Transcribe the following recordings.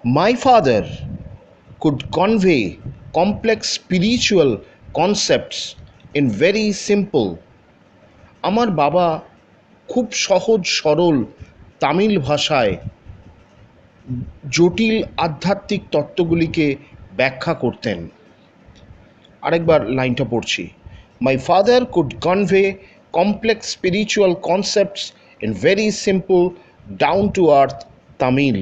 My father could convey complex spiritual concepts in very simple. আমার বাবা খুব সহজ সরল তামিল ভাষায় জটিল আধ্যাত্মিক তত্ত্বগুলিকে ব্যাখ্যা করতেন। আরেকবার লাইনটা পড়ছি। My father could convey complex spiritual concepts in very simple down to earth Tamil.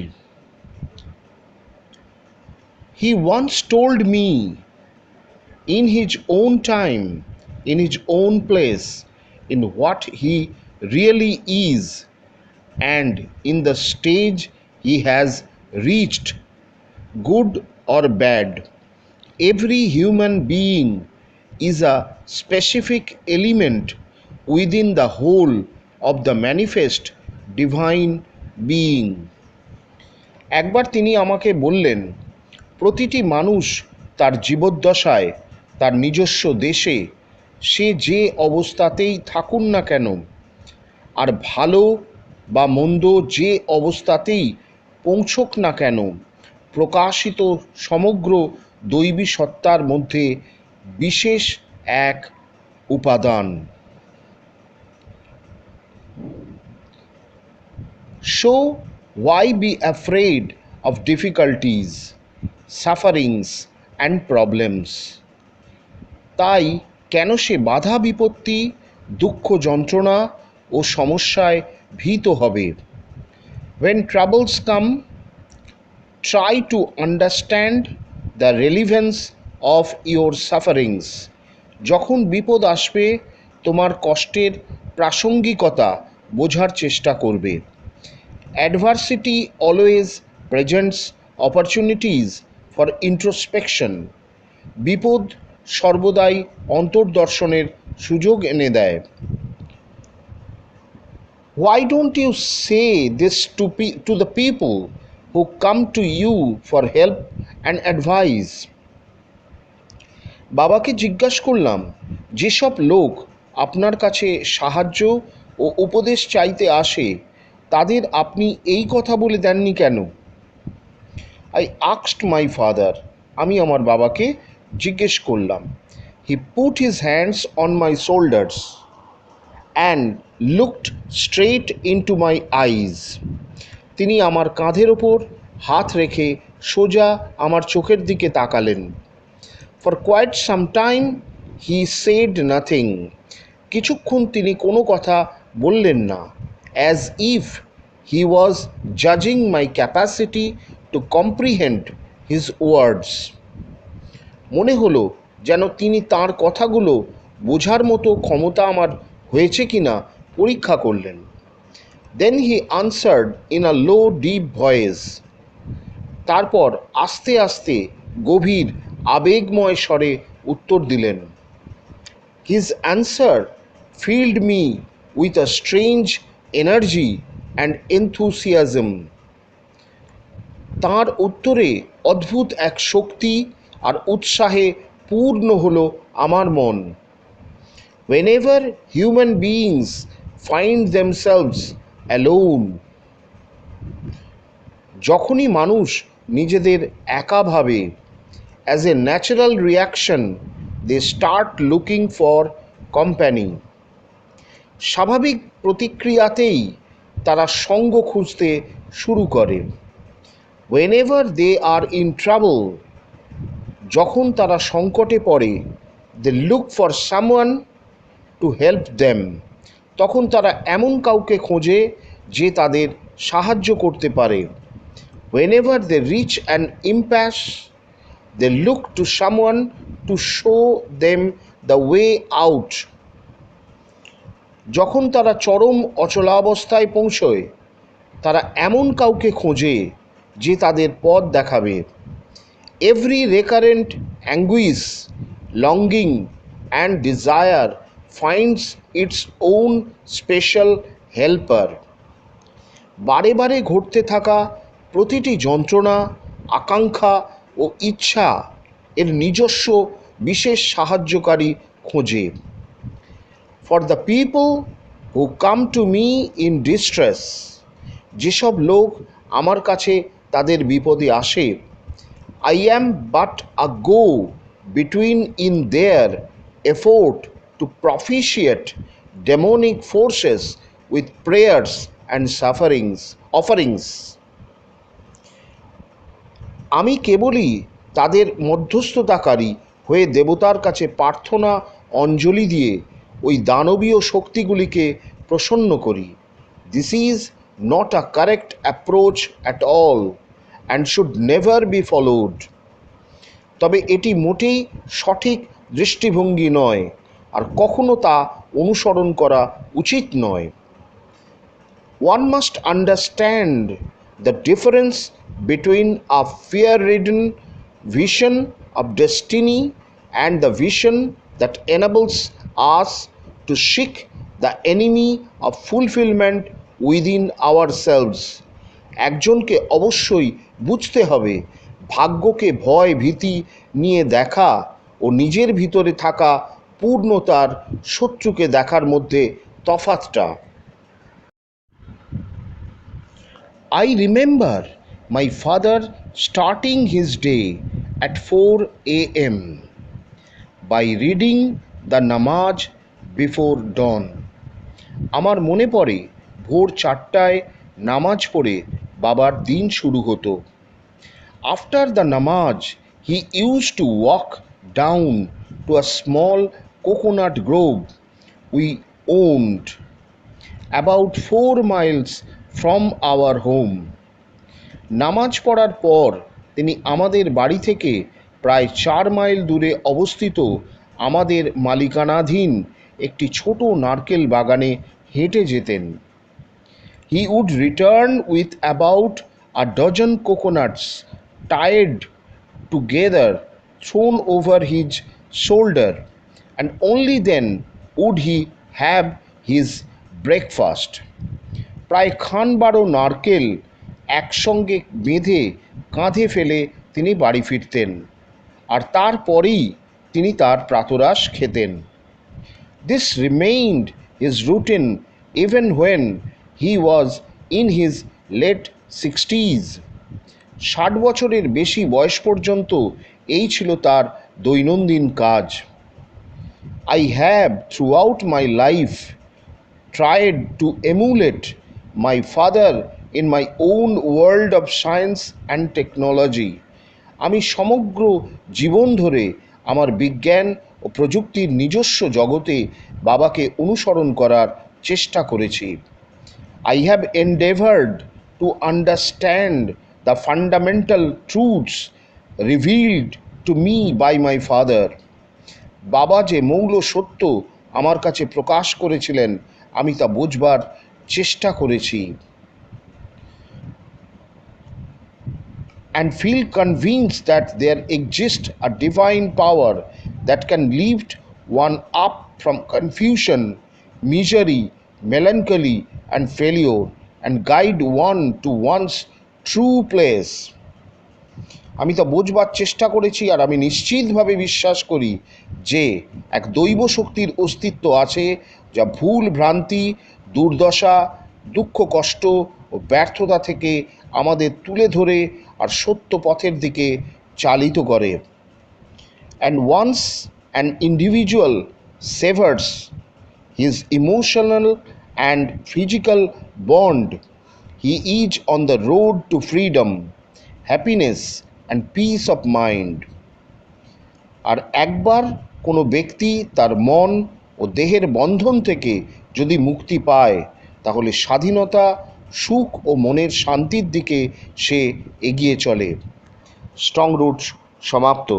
He once told me, in his own time, in his own place, in what he really is, and in the stage he has reached, good or bad, every human being is a specific element within the whole of the manifest divine being. একবার তিনি আমাকে বললেন, প্রতিটি মানুষ তার জীবদ্দশায় তার নিজস্ব দেশে সে যে অবস্থাতেই থাকুন না কেন, আর ভালো বা মন্দ যে অবস্থাতেই পৌঁছক না কেন, প্রকাশিত সমগ্র দৈবী সত্তার মধ্যে বিশেষ এক উপাদান। So why be afraid of difficulties, sufferings and problems? তাই কেন সে বাধা বিপত্তি, দুঃখ যন্ত্রণা ও সমস্যায় ভীত হবে? When troubles come, try to understand the relevance of your sufferings. যখন বিপদ আসবে তোমার কষ্টের প্রাসঙ্গিকতা বোঝার চেষ্টা করবে। Adversity always presents opportunities for introspection. বিপদ সর্বদাই অন্তর্দর্শনের সুযোগ এনে দেয়। Why don't you say this to the people who come to you for help and advice? বাবাকে জিজ্ঞাসা করলাম, যেসব লোক আপনার কাছে সাহায্য ও উপদেশ চাইতে আসে তাদের আপনি এই কথা বলে দেননি কেন? I asked my father, আমি আমার বাবাকে জিজ্ঞেস করলাম। He put his hands on my shoulders and looked straight into my eyes. তিনি আমার কাঁধের ওপর হাত রেখে সোজা আমার চোখের দিকে তাকালেন। For quite some time he said nothing. কিছুক্ষণ তিনি কোনো কথা বললেন না, as if he was judging my capacity to comprehend his words. মনে হলো যেন তিনি তার কথাগুলো বোঝার মতো ক্ষমতা আমার হয়েছে কিনা পরীক্ষা করলেন। Then he answered in a low deep voice. তারপর আস্তে আস্তে গভীর আবেগময় স্বরে উত্তর দিলেন। His answer filled me with a strange energy and enthusiasm. তার উত্তরে অদ্ভুত এক শক্তি আর উৎসাহে পূর্ণ হলো আমার মন। Whenever human beings find themselves alone, যখনই মানুষ নিজেদের একা ভাবে, as a natural reaction they start looking for company. স্বাভাবিক প্রতিক্রিয়াতেই তারা সঙ্গ খুঁজতে শুরু করে। Whenever they are in trouble, যখন তারা সংকটে পড়ে, they look for someone to help them. তখন তারা এমন কাউকে খোঁজে যে তাদের সাহায্য করতে পারে। Whenever they reach an impasse, they look to someone to show them the way out. যখন তারা চরম অচলাবস্থায় পৌঁছয়, তারা এমন কাউকে খোঁজে যে তাদের পথ দেখাবে। Every recurrent anguish, longing and desire finds its own special helper. বারে বারে ঘটতে থাকা প্রতিটি যন্ত্রণা, আকাঙ্ক্ষা ও ইচ্ছা এর নিজস্ব বিশেষ সাহায্যকারী খোঁজে। For the people who come to me in distress, যেসব লোক আমার কাছে তাদের বিপদে আসে, I am but a go between in their effort to propitiate demonic forces with prayers and offerings. আমি কেবলই তাদের মধ্যস্থতাকারী হয়ে দেবতার কাছে প্রার্থনা অঞ্জলি দিয়ে ওই দানবীয় শক্তিগুলিকে প্রসন্ন করি। This is not a correct approach at all and should never be followed. তবে এটি মোটেই সঠিক দৃষ্টিভঙ্গি নয়, আর কখনো তা অনুসরণ করা উচিত নয়। One must understand the difference between a fear-ridden vision of destiny and the vision that enables us to seek the enemy of fulfillment within ourselves. একজনকে অবশ্যই বুঝতে হবে ভাগ্যকে ভয় ভীতি নিয়ে দেখা ও নিজের ভিতরে থাকা পূর্ণতার শত্রুকে দেখার মধ্যে তফাৎটা। I remember my father starting his day at 4 a.m. by reading the namaz before dawn. আমার মনে পড়ে ভোর 4টায় নামাজ পড়ে বাবার দিন শুরু হতো। After the namaz, he used to walk down to a small coconut grove we owned about 4 miles from our home. নামাজ পড়ার পর তিনি আমাদের বাড়ি থেকে প্রায় 4 মাইল দূরে অবস্থিত আমাদের মালিকানাধীন একটি ছোট নারকেল বাগানে হেঁটে যেতেন। He would return with about a dozen coconuts tied together thrown over his shoulder, and only then would he have his breakfast. প্রায় খান 12 নারকেল একসঙ্গে বেঁধে কাঁধে ফেলে তিনি বাড়ি ফিরতেন, আর তারপরেই তিনি তার প্রাতরাশ খেতেন। This remained his routine even when he was in his late 60s. 60 বছরের বেশি বয়স পর্যন্ত এই ছিল তার দৈনন্দিন কাজ। I have throughout my life tried to emulate my father in my own world of science and technology. আমি সমগ্র জীবন ধরে আমার বিজ্ঞান ও প্রযুক্তির নিজস্ব জগতে বাবাকে অনুসরণ করার চেষ্টা করেছি। I have endeavored to understand the fundamental truths revealed to me by my father. বাবা যে মৌল সত্য আমার কাছে প্রকাশ করেছিলেন আমি তা বুঝবার চেষ্টা করেছি। And feel convinced that there exists a divine power that can lift one up from confusion, misery, melancholy, and failure, and guide one to one's true place. আমি তা বোঝবার চেষ্টা করেছি, আর আমি নিশ্চিতভাবে বিশ্বাস করি যে এক দৈব শক্তির অস্তিত্ব আছে যা ভুল ভ্রান্তি, দুর্দশা, দুঃখ কষ্ট ও ব্যর্থতা থেকে আমাদের তুলে ধরে আর সত্য পথের দিকে চালিত করে। And once an individual severs his emotional and physical bond, he is on the road to freedom, happiness and peace of mind. আর একবার কোনো ব্যক্তি তার মন ও দেহের বন্ধন থেকে যদি মুক্তি পায় তাহলে স্বাধীনতা, সুখ ও মনের শান্তির দিকে সে এগিয়ে চলে। স্ট্রং রুটস সমাপ্ত।